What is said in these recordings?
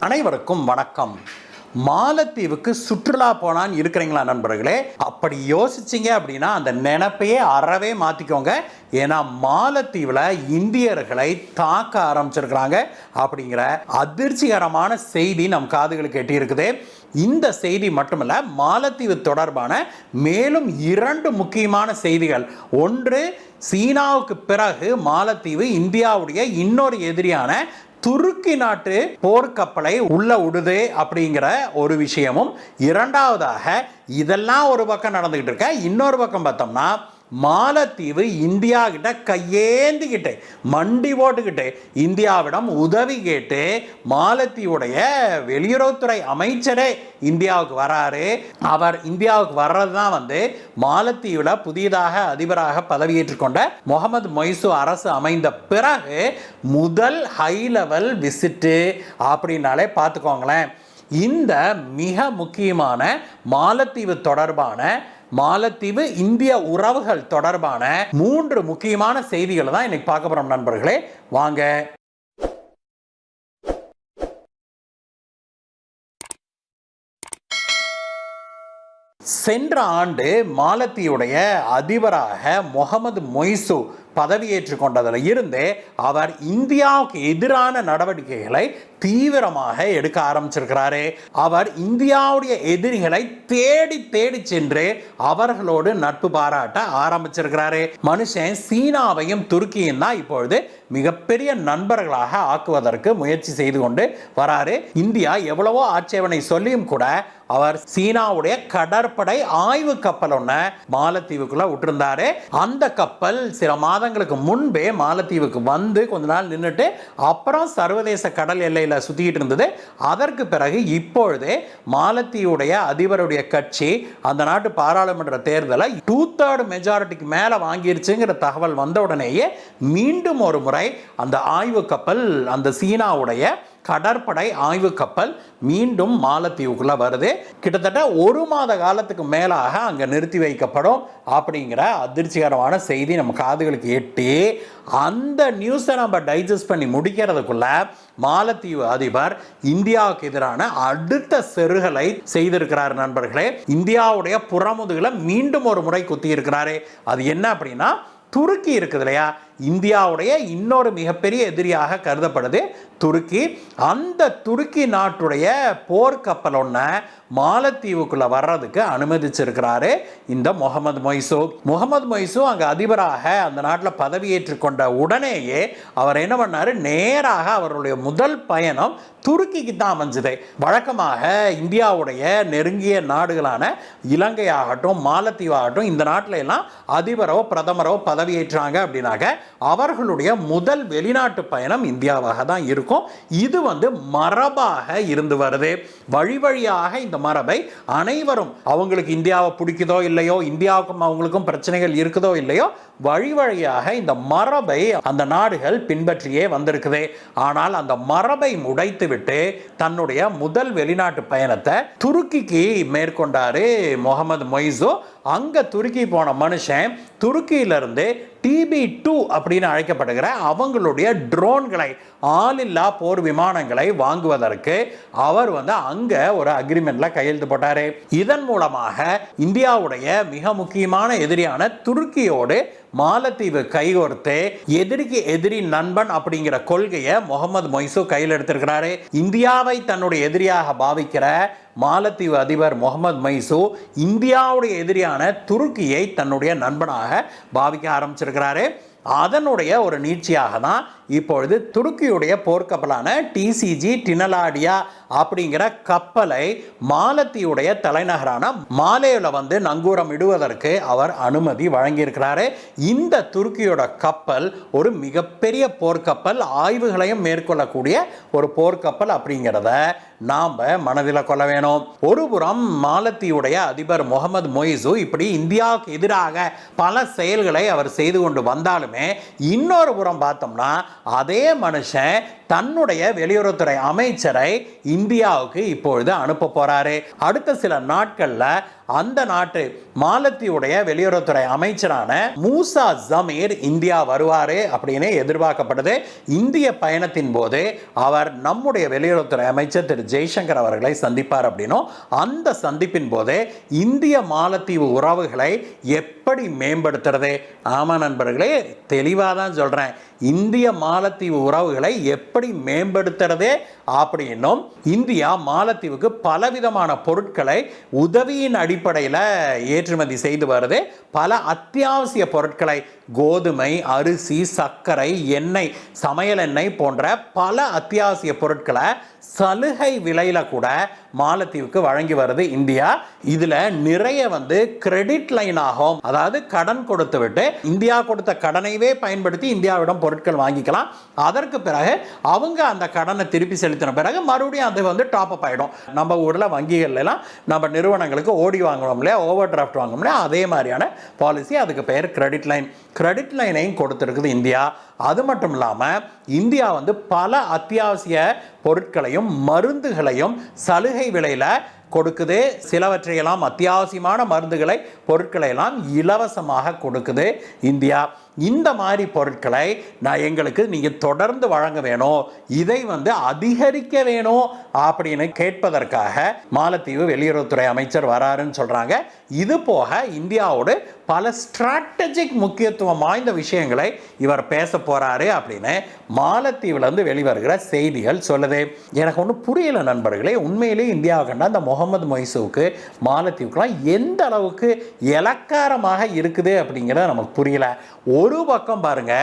அனைவருக்கும் வணக்கம். மாலத்தீவுக்கு சுற்றுலா போனான்னு இருக்கிறீங்களா நண்பர்களே? அப்படி யோசிச்சிங்க அப்படின்னா அந்த நினைப்பையே அறவே மாற்றிக்கோங்க. ஏன்னா மாலத்தீவில் இந்தியர்களை தாக்க ஆரம்பிச்சிருக்கிறாங்க அப்படிங்கிற அதிர்ச்சிகரமான செய்தி நம் காதுகளுக்கு எட்டியிருக்குது. இந்த செய்தி மட்டுமல்ல, மாலத்தீவு தொடர்பான மேலும் 2 முக்கியமான செய்திகள். ஒன்று, சீனாவுக்கு பிறகு மாலத்தீவு இந்தியாவுடைய இன்னொரு எதிரியான துருக்கி நாட்டு போர்க்கப்பலை உள்ள விடுது அப்படிங்கிற ஒரு விஷயமும். இரண்டாவதாக, இதெல்லாம் ஒரு பக்கம் நடந்துகிட்டு இருக்க, இன்னொரு பக்கம் பார்த்தோம்னா மாலத்தீவு இந்தியா கிட்ட கையேந்திக்கிட்டு மண்டி போட்டுக்கிட்டு இந்தியாவிடம் உதவி கேட்டு மாலத்தீவுடைய வெளியுறவுத்துறை அமைச்சரே இந்தியாவுக்கு வராரு. அவர் இந்தியாவுக்கு வர்றது தான் மாலத்தீவில் புதியதாக அதிபராக பதவியேற்றுக் கொண்ட முகமது மொய்சு அரசு அமைந்த பிறகு முதல் ஹை லெவல் விசிட்டு அப்படின்னாலே பார்த்துக்கோங்களேன். இந்த மிக முக்கியமான மாலத்தீவு தொடர்பான, மாலத்தீவு இந்திய உறவுகள் தொடர்பான 3 முக்கியமான செய்திகளை தான் இன்னைக்கு பார்க்க போறோம் நண்பர்களே. வாங்க. சென்ற ஆண்டு மாலத்தீவுடைய அதிபராக முகமது மொய்சு பதவியேற்றுக் கொண்டதில் இருந்து அவர் இந்தியாவுக்கு எதிரான நடவடிக்கைகளை தீவிரமாக எடுக்க ஆரம்பிச்சிருக்கிறாரு. அவர் இந்தியாவுடைய எதிரிகளை தேடி தேடி சென்று அவர்களோடு நட்பு பாராட்ட ஆரம்பிச்சிருக்கிறாரு. மனுஷன் சீனாவையும் துருக்கியும் தான் இப்பொழுது மிகப்பெரிய நண்பர்களாக ஆக்குவதற்கு முயற்சி செய்து கொண்டு வராரு. இந்தியா எவ்வளவோ ஆட்சேபனை சொல்லியும் கூட அவர் சீனாவுடைய கடற்படை ஆய்வு கப்பல் ஒன்று மாலத்தீவுக்குள்ள விட்டுருந்தாரு. அந்த கப்பல் சில மாதங்களுக்கு முன்பே மாலத்தீவுக்கு வந்து கொஞ்ச நாள் நின்றுட்டு அப்புறம் சர்வதேச கடல் எல்லையில் சுத்திட்டு இருந்தது. அதற்கு பிறகு இப்பொழுதே மாலத்தீவுடைய அதிபருடைய கட்சி அந்த நாட்டு பாராளுமன்ற தேர்தலை 2/3 மெஜாரிட்டிக்கு மேல வாங்கிருச்சுங்கிற தகவல் வந்த உடனேயே மீண்டும் ஒரு முறை அந்த ஆய்வு கப்பல், அந்த சீனாவுடைய கடற்படை ஆய்வு கப்பல் மீண்டும் மாலத்தீவுக்குள்ள வருது. கிட்டத்தட்ட 1 மாத காலத்துக்கு மேலாக அங்க நிறுத்தி வைக்கப்படும் அப்படிங்கிற அதிர்ச்சிகரமான செய்தி நம்ம காதுகளுக்கு எட்டி, அந்த நியூஸை நம்ம டைஜஸ்ட் பண்ணி முடிக்கிறதுக்குள்ள மாலத்தீவு அதிபர் இந்தியாவுக்கு எதிரான அடுத்த செருகலை செய்திருக்கிறார் நண்பர்களே. இந்தியாவுடைய புறமுதுகளை மீண்டும் ஒரு முறை குத்தி இருக்கிறாரு. அது என்ன அப்படின்னா, துருக்கி இருக்குது இல்லையா, இந்தியாவுடைய இன்னொரு மிகப்பெரிய எதிரியாக கருதப்படுது துருக்கி. அந்த துருக்கி நாட்டுடைய போர்க்கப்பல் ஒன்று மாலத்தீவுக்குள்ள வர்றதுக்கு அனுமதிச்சிருக்கிறாரு இந்த முகமது மொய்சு. முகமது மொய்சு அங்கே அதிபராக அந்த நாட்டில் பதவியேற்றுக் கொண்ட உடனேயே அவர் என்ன பண்ணாரு, நேராக அவருடைய முதல் பயணம் துருக்கிக்கு தான் அமைஞ்சது. வழக்கமாக இந்தியாவுடைய நெருங்கிய நாடுகளான இலங்கை ஆகட்டும், மாலத்தீவு ஆகட்டும், இந்த நாட்டில எல்லாம் அதிபரோ பிரதமரோ பதவியேற்றாங்க அப்படின்னாக்க அவர்களுடைய முதல் வெளிநாட்டு பயணம் இந்தியாவாக தான் இருக்கும். இது மரபாக இருந்து வருது. வழி வழியாக இந்த மரபை அனைவரும், அவங்களுக்கு இந்தியாவை பிடிக்குதோ இல்லையோ, இந்தியாவுக்கும் அவங்களுக்கும் பிரச்சனைகள் இருக்குதோ இல்லையோ, வழி வழியாக இந்த மரபை அந்த நாடுகள் பின்பற்றியே வந்திருக்குது. ஆனால் அந்த மரபை உடைத்து விட்டு தன்னுடைய முதல் வெளிநாட்டு பயணத்தை துருக்கிக்கு மேற்கொண்டாரு முகமது மொய்சு. அங்க துருக்கி போன மனுஷன் துருக்கியிலிருந்து TB2 அப்படின்னு அழைக்கப்படுகிற அவங்களுடைய ட்ரோன்களை, ஆளில்லா போர் விமானங்களை வாங்குவதற்கு அவர் அங்க ஒரு அக்ரிமெண்ட்ல கையெழுத்து போட்டாரு. இதன் மூலமாக இந்தியாவுடைய மிக முக்கியமான எதிரியான துருக்கியோடு மாலத்தீவு கைகோர்த்து எதிரிக்கு எதிரி நண்பன் அப்படிங்கிற கொள்கையை முகமது மொய்சு கையில் எடுத்திருக்கிறாரு. இந்தியாவை தன்னுடைய எதிரியாக பாவிக்கிற மாலத்தீவு அதிபர் முகமது மொய்சு இந்தியாவுடைய எதிரியான துருக்கியை தன்னுடைய நண்பனாக பாவிக்க ஆரம்பிச்சிருக்கிறாரு. அதனுடைய ஒரு நீட்சியாக தான் இப்பொழுது துருக்கியுடைய போர்க்கப்பலான TCG டினலாடியா அப்படிங்கிற கப்பலை மாலத்தீவுடைய தலைநகரான மாலேல நங்கூரம் இடுவதற்கு அவர் அனுமதி வழங்கியிருக்கிறாரு. இந்த துருக்கியோட கப்பல் ஒரு மிகப்பெரிய போர்க்கப்பல், ஆய்வுகளையும் மேற்கொள்ளக்கூடிய ஒரு போர்க்கப்பல் அப்படிங்கிறத நாம் மனதில் கொள்ள வேணும். ஒருபுறம் மாலத்தீவுடைய அதிபர் முகமது மொய்சு இப்படி இந்தியாவுக்கு எதிராக பல செயல்களை அவர் செய்து கொண்டு வந்தாலுமே, இன்னொரு புறம் பார்த்தோம்னா அதே மனுஷன் தன்னுடைய வெளியுறவுத்துறை அமைச்சரை இந்தியாவுக்கு இப்பொழுது அனுப்ப போறாரு. அடுத்த சில நாட்கள்ல அந்த நாட்டு மாலத்தீவுடைய வெளியுறவுத்துறை அமைச்சரான மூசா ஜமீர் இந்தியா வருவாரு அப்படின்னு எதிர்பார்க்கப்படுது. இந்திய பயணத்தின் போது அவர் நம்முடைய வெளியுறவுத்துறை அமைச்சர் திரு ஜெய்சங்கர் அவர்களை சந்திப்பார் அப்படின்னும், அந்த சந்திப்பின் போது இந்திய மாலத்தீவு உறவுகளை எப்படி மேம்படுத்துறது, ஆமா நண்பர்களே தெளிவாக தான் சொல்றேன், இந்திய மாலத்தீவு உறவுகளை எப்படி மேம்படுத்துறது அப்படின்னும், இந்தியா மாலத்தீவுக்கு பலவிதமான பொருட்களை உதவியின் அடிப்படையில் ஏற்றுமதி செய்து வருது. பல அத்தியாவசிய பொருட்களை, கோதுமை, அரிசி, சர்க்கரை, எண்ணெய், சமையல் எண்ணெய் போன்ற பல அத்தியாவசிய பொருட்களை சலுகை விலையில கூட மாலத்தீவுக்கு வழங்கி வருது இந்தியா. இதுல நிறைய கிரெடிட் லைன் ஆகும், அதாவது கடன் கொடுத்து விட்டு இந்தியா கொடுத்த கடனைவே பயன்படுத்தி இந்தியாவிடம் பொருட்கள் வாங்கிக்கலாம். அதற்கு பிறகு அவங்க அந்த கடனை திருப்பி செலுத்தின பிறகு மறுபடியும் அது டாப் அப் ஆயிடும். நம்ம ஊர்ல வங்கிகள் எல்லாம் நம்ம நிறுவனங்களுக்கு ஓடி வாங்கணும் இல்லையா, ஓவர் டிராஃப்ட் வாங்கணும் இல்லையா, அதே மாதிரியான பாலிசி, அதுக்கு பெயர் கிரெடிட் லைன். கிரெடிட் லைனையும் கொடுத்திருக்குது இந்தியா. அது மட்டும் இல்லாமல் இந்தியா பல அத்தியாவசிய பொருட்களையும் மருந்துகளையும் சலுகை விலையில் கொடுக்குது. சிலவற்றையெல்லாம் அத்தியாவசியமான மருந்துகளை, பொருட்களை எல்லாம் இலவசமாக கொடுக்குது இந்தியா. இந்த மாதிரி பொருட்களை எங்களுக்கு நீங்கள் தொடர்ந்து வழங்க வேணும், இதை அதிகரிக்க வேணும் அப்படின்னு கேட்பதற்காக மாலத்தீவு வெளியுறவுத்துறை அமைச்சர் வராருன்னு சொல்றாங்க. இது போக இந்தியாவோடு பல ஸ்ட்ராட்டஜிக் முக்கியத்துவம் வாய்ந்த விஷயங்களை இவர் பேச போறாரு அப்படின்னு மாலத்தீவுல இருந்து வெளிவருகிற செய்திகள் சொல்லுது. எனக்கு ஒன்றும் புரியல நண்பர்களே, உண்மையிலேயே இந்தியாவை கண்ட அந்த முகமது மொய்சுவுக்கு மாலத்தீவுக்குலாம் எந்த அளவுக்கு இலக்காரமாக இருக்குது அப்படிங்கிறத நமக்கு புரியல. ஒரு பக்கம் பாருங்க,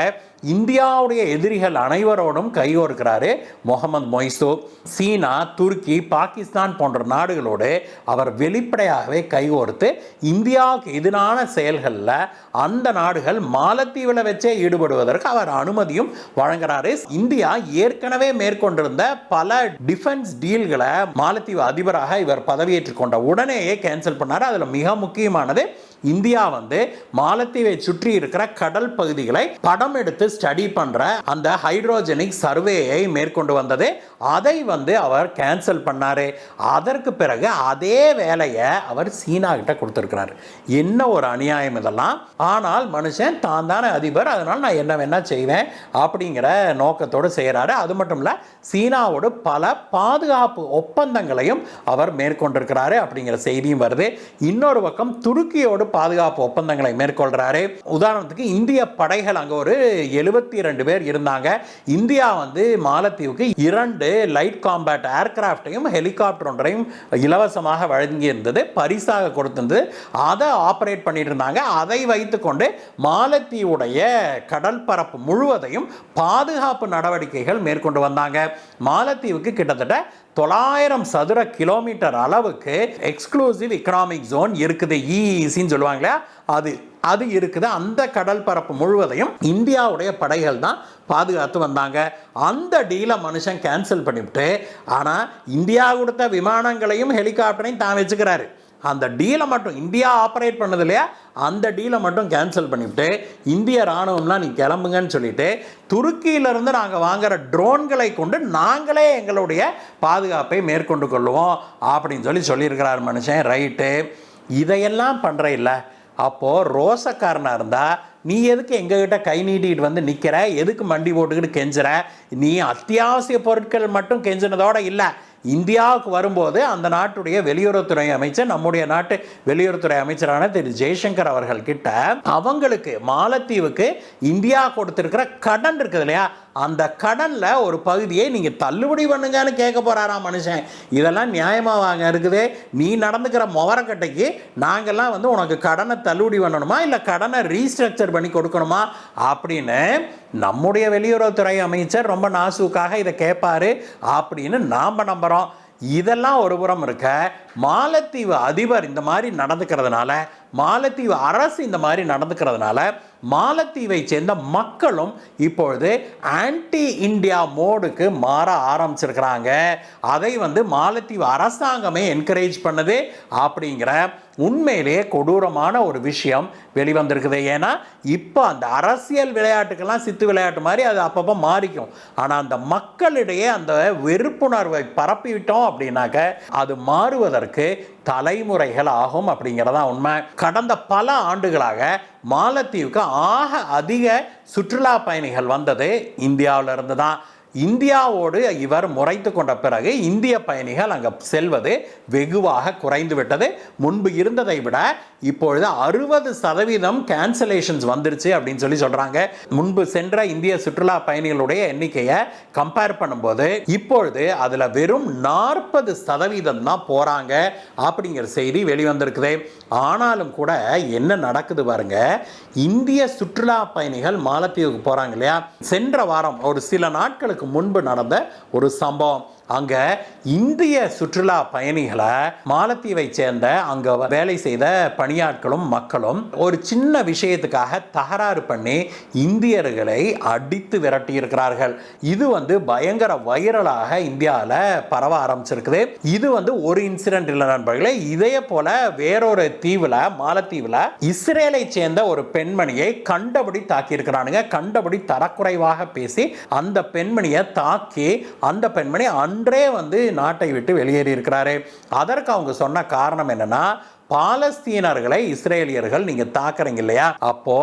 இந்தியாவுடைய எதிரிகள் அனைவரோடும் கைகோர்க்கிறாரு முகமது மொய்சு. சீனா, துருக்கி, பாகிஸ்தான் போன்ற நாடுகளோடு அவர் வெளிப்படையாகவே கைகோர்த்து இந்தியாவுக்கு எதிரான செயல்களில் அந்த நாடுகள் மாலத்தீவில் வச்சே ஈடுபடுவதற்கு அவர் அனுமதியும் வழங்குறாரு. இந்தியா ஏற்கனவே மேற்கொண்டிருந்த பல டிஃபென்ஸ் டீல்களை மாலத்தீவு அதிபராக இவர் பதவியேற்றுக் கொண்ட உடனேயே கேன்சல் பண்ணாரு. அதில் மிக முக்கியமானது, இந்தியா மாலத்தீவை சுற்றி இருக்கிற கடல் பகுதிகளை படம் எடுத்து ஸ்டடி பண்ற அந்த ஹைட்ரோஜெனிக் சர்வேயை மேற்கொண்டு வந்தது. அதை அவர் கேன்சல் பண்ணாரு. அதற்கு பிறகு அதே வேலையை அவர் சீனா கிட்ட கொடுத்திருக்கிறார். என்ன ஒரு அநியாயம் இதெல்லாம். ஆனால் மனுஷன் தான் தானே அதிபர், அதனால நான் என்ன வேணா செய்வேன் அப்படிங்கிற நோக்கத்தோடு செய்யறாரு. அது மட்டும் இல்ல, சீனாவோடு பல பாதுகாப்பு ஒப்பந்தங்களையும் அவர் மேற்கொண்டிருக்கிறாரு அப்படிங்கிற செய்தியும் வருது. இன்னொரு பக்கம் துருக்கியோடு பாதுகாப்பு ஒப்பந்தங்களை மேற்கொள்றாரு. உதாரணத்துக்கு இந்திய படைகள் அங்க ஒரு 72 பேர் இருந்தாங்க. இந்தியா மாலத்தீவுக்கு 2 லைட் காம்பேட் ஏர்கிராஃப்டையும் ஹெலிகாப்டர் ஒன்றையும் இலவசமாக வழங்கி இருந்தது, பரிசாக கொடுத்திருந்தது. அதை ஆபரேட் பண்ணிட்டு இருந்தாங்க. அதை வைத்துக்கொண்டு மாலத்தீவுடைய கடல் பரப்பு முழுவதையும் பாதுகாப்பு நடவடிக்கைகள் மேற்கொண்டு வந்தாங்க. மாலத்தீவுக்கு கிட்டத்தட்ட 900 சதுர கிலோமீட்டர் அளவுக்கு எக்ஸ்க்ளூசிவ் எக்கனாமிக் ஜோன் இருக்குது, இஇசின்னு சொல்லுவாங்களே, அது இருக்குது. அந்த கடல் பரப்பு முழுவதையும் இந்தியாவுடைய படைகள் தான் பாதுகாத்து வந்தாங்க. அந்த டீலை மனுஷன் கேன்சல் பண்ணிவிட்டு, ஆனால் இந்தியா கொடுத்த விமானங்களையும் ஹெலிகாப்டரையும் தான் வச்சுக்கிறாரு. அந்த டீலை மட்டும் இந்தியா ஆப்ரேட் பண்ணது இல்லையா, அந்த டீலை மட்டும் கேன்சல் பண்ணிவிட்டு இந்திய ராணுவம்லாம் நீ கிளம்புங்கன்னு சொல்லிட்டு துருக்கியிலிருந்து நாங்கள் வாங்குற ட்ரோன்களை கொண்டு நாங்களே எங்களுடைய பாதுகாப்பை மேற்கொண்டு கொள்வோம் அப்படின்னு சொல்லியிருக்கிறார் மனுஷன். ரைட்டு, இதையெல்லாம் பண்ணுற இல்லை. அப்போது ரோசக்காரனாக இருந்தால் நீ எதுக்கு எங்ககிட்ட கை நீட்டிட்டு நிற்கிற, எதுக்கு மண்டி போட்டுக்கிட்டு கெஞ்சுற? நீ அத்தியாவசிய பொருட்கள் மட்டும் கெஞ்சினதோடு இல்லை, இந்தியாவுக்கு வரும்போது அந்த நாட்டுடைய வெளியுறவுத்துறை அமைச்சர், நம்முடைய நாட்டு வெளியுறவுத்துறை அமைச்சரான திரு ஜெய்சங்கர் அவர்கள் கிட்ட அவங்களுக்கு மாலத்தீவுக்கு இந்தியா கொடுத்திருக்கிற கடன் இருக்குது இல்லையா, அந்த கடன்ல ஒரு பகுதியை நீங்க தள்ளுபடி பண்ணுங்கன்னு கேட்க போறாராம் மனுஷன். இதெல்லாம் நியாயமா வாங்க இருக்குது? நீ நடந்துக்கிற மொவரக்கட்டைக்கு நாங்கெல்லாம் உனக்கு கடனை தள்ளுபடி பண்ணணுமா, இல்லை கடனை ரீஸ்ட்ரக்சர் பண்ணி கொடுக்கணுமா அப்படின்னு நம்முடைய வெளியுறவுத்துறை அமைச்சர் ரொம்ப நாசூக்காக இதை கேட்பாரு அப்படின்னு நாம நம்புறோம். இதெல்லாம் ஒரு புறம் இருக்க, மாலத்தீவு அதிபர் இந்த மாதிரி நடந்துக்கிறதுனால மாலத்தீவு அரசு இந்த மாதிரி நடந்துக்கிறதுனால மாலத்தீவை சேர்ந்த மக்களும் இப்பொழுது ஆன்டி இந்தியா மோடுக்கு மாற ஆரம்பிச்சிருக்கிறாங்க. அதை மாலத்தீவு அரசாங்கமே என்கரேஜ் பண்ணுது அப்படிங்கிற உண்மையிலேயே கொடூரமான ஒரு விஷயம் வெளிவந்திருக்குது. ஏன்னா இப்போ அந்த அரசியல் விளையாட்டுக்கெல்லாம் சித்து விளையாட்டு மாதிரி அது அப்பப்போ மாறிக்கும். ஆனால் அந்த மக்களிடையே அந்த வெறுப்புணர்வை பரப்பிவிட்டோம் அப்படின்னாக்க அது மாறுவதற்கு தலைமுறைகள் ஆகும் அப்படிங்கிறதா உண்மை. கடந்த பல ஆண்டுகளாக மாலத்தீவுக்கு அதிக சுற்றுலா பயணிகள் வந்தது இந்தியாவிலிருந்து தான். இந்தியாவோடு இவர் முறைத்து கொண்ட பிறகு இந்திய பயணிகள் அங்கே செல்வது வெகுவாக குறைந்து விட்டது. முன்பு இருந்ததை விட இப்பொழுது 60% கேன்சலேஷன்ஸ் வந்துருச்சு அப்படின்னு சொல்றாங்க. முன்பு சென்ற இந்திய சுற்றுலா பயணிகளுடைய எண்ணிக்கையை கம்பேர் பண்ணும்போது இப்பொழுது அதுல வெறும் 40% தான் போறாங்க அப்படிங்கிற செய்தி வெளிவந்திருக்குது. ஆனாலும் கூட என்ன நடக்குது பாருங்க, இந்திய சுற்றுலா பயணிகள் மாலத்தீவுக்கு போறாங்க இல்லையா, சென்ற வாரம் ஒரு சில நாட்களுக்கு முன்பு நடந்த ஒரு சம்பவம். அங்க இந்திய சுற்றுலா பயணிகளை மாலத்தீவை சேர்ந்த அங்க வேலை செய்த பணியாட்களும் மக்களும் ஒரு சின்ன விஷயத்துக்காக தகராறு பண்ணி இந்தியர்களை அடித்து விரட்டி இருக்கிறார்கள். இது பயங்கர வைரலாக இந்தியாவில் பரவ ஆரம்பிச்சிருக்குது. இது ஒரு இன்சிடென்ட் இல்லை நண்பர்களே. இதே போல வேறொரு தீவுல, மாலத்தீவுல இஸ்ரேலை சேர்ந்த ஒரு பெண்மணியை கண்டபடி தாக்கி இருக்கிறானுங்க. கண்டபடி தரக்குறைவாக பேசி அந்த பெண்மணியை தாக்கி அந்த பெண்மணி அன்றே நாட்டை விட்டு வெளியேறி இருக்கிறாரு. அதற்கு அவங்க சொன்ன காரணம் என்னன்னா, பாலஸ்தீனர்களை இஸ்ரேலியர்கள் நீங்க தாக்குறீங்க இல்லையா, அப்போ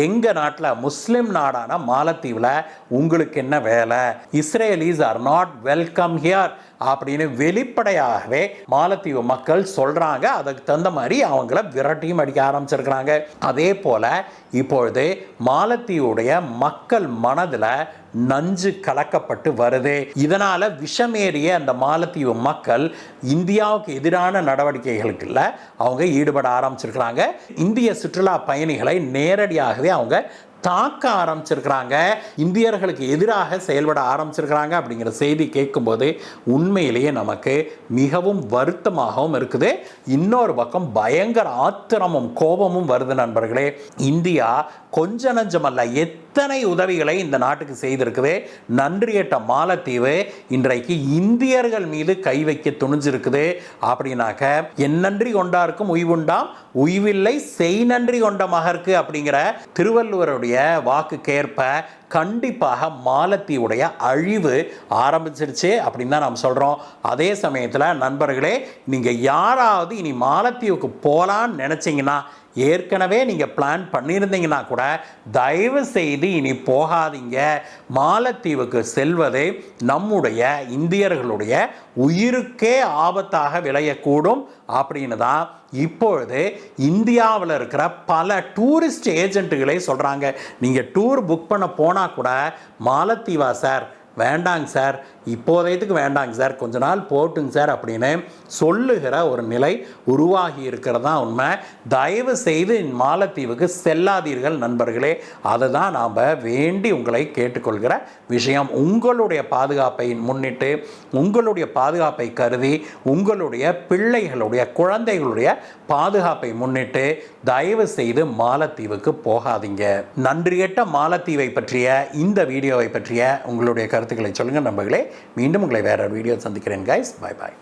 எங்க நாட்டில் முஸ்லிம் நாடான மாலத்தீவில் உங்களுக்கு என்ன வேலை? Israelis are not welcome here அப்படின்னு வெளிப்படையாகவே மாலத்தீவு மக்கள் சொல்றாங்க. அதுக்கு தகுந்த மாதிரி அவங்கள விரட்டியும் அடிக்க ஆரம்பிச்சிருக்கிறாங்க. அதே போல இப்பொழுது மாலத்தீவுடைய மக்கள் மனதில் நஞ்சு கலக்கப்பட்டு வருது. இதனால விஷமேறிய அந்த மாலத்தீவு மக்கள் இந்தியாவுக்கு எதிரான நடவடிக்கைகளுக்குள்ள அவங்க ஈடுபட ஆரம்பிச்சிருக்கிறாங்க. இந்திய சுற்றுலா பயணிகளை நேரடியாகவே அவங்க தாக்க ஆரம்பிச்சிருக்கிறாங்க. இந்தியர்களுக்கு எதிராக செயல்பட ஆரம்பிச்சிருக்கிறாங்க அப்படிங்கிற செய்தி கேட்கும்போது உண்மையிலேயே நமக்கு மிகவும் வருத்தமாகவும் இருக்குது. இன்னொரு பக்கம் பயங்கர ஆத்திரமும் கோபமும் வருது நண்பர்களே. இந்தியா கொஞ்ச நஞ்சமல்ல, எத்தனை உதவிகளை இந்த நாட்டுக்கு செய்திருக்குது. நன்றியற்ற மாலத்தீவு இன்றைக்கு இந்தியர்கள் மீது கை வைக்க துணிஞ்சிருக்குது. அப்படின்னாக்க எந்நன்றி கொண்டாருக்கும் உய்வுண்டாம், உய்வில்லை செய் நன்றி கொண்ட மகருக்கு அப்படிங்கிற திருவள்ளுவருடைய வாக்குக்கேற்ப கண்டிப்பாக மாலத்தீவுடைய அழிவு ஆரம்பிச்சிருச்சு அப்படின்னு தான் நாம் சொல்கிறோம். அதே சமயத்தில் நண்பர்களே, நீங்கள் யாராவது இனி மாலத்தீவுக்கு போகலான்னு நினச்சிங்கன்னா, ஏற்கனவே நீங்கள் பிளான் பண்ணியிருந்தீங்கன்னா கூட தயவு செய்து இனி போகாதீங்க. மாலத்தீவுக்கு செல்வது நம்முடைய இந்தியர்களுடைய உயிருக்கே ஆபத்தாக விளையக்கூடும் அப்படின்னு தான் இப்பொழுது இந்தியாவில் இருக்கிற பல டூரிஸ்ட் ஏஜென்ட்டுகளே சொல்கிறாங்க. நீங்கள் டூர் புக் பண்ண போனால் கூட மாலத்தீவா சார், வேண்டாங்க சார், இப்போதையத்துக்கு வேண்டாங்க சார், கொஞ்ச நாள் போட்டுங்க சார் அப்படின்னு சொல்லுகிற ஒரு நிலை உருவாகி இருக்கிறதா உண்மை. தயவு செய்து மாலத்தீவுக்கு செல்லாதீர்கள் நண்பர்களே. அதை தான் நாம் வேண்டி உங்களை கேட்டுக்கொள்கிற விஷயம். உங்களுடைய பாதுகாப்பை முன்னிட்டு, உங்களுடைய பாதுகாப்பை கருதி, உங்களுடைய பிள்ளைகளுடைய குழந்தைகளுடைய பாதுகாப்பை முன்னிட்டு தயவு செய்து மாலத்தீவுக்கு போகாதீங்க. நன்றியற்ற மாலத்தீவை பற்றிய இந்த வீடியோவை பற்றிய உங்களுடைய கருத்துக்களை சொல்லுங்கள் நண்பர்களே. மீண்டும் உங்களை வேற வீடியோ சந்திக்கிறேன் கைஸ். Bye bye.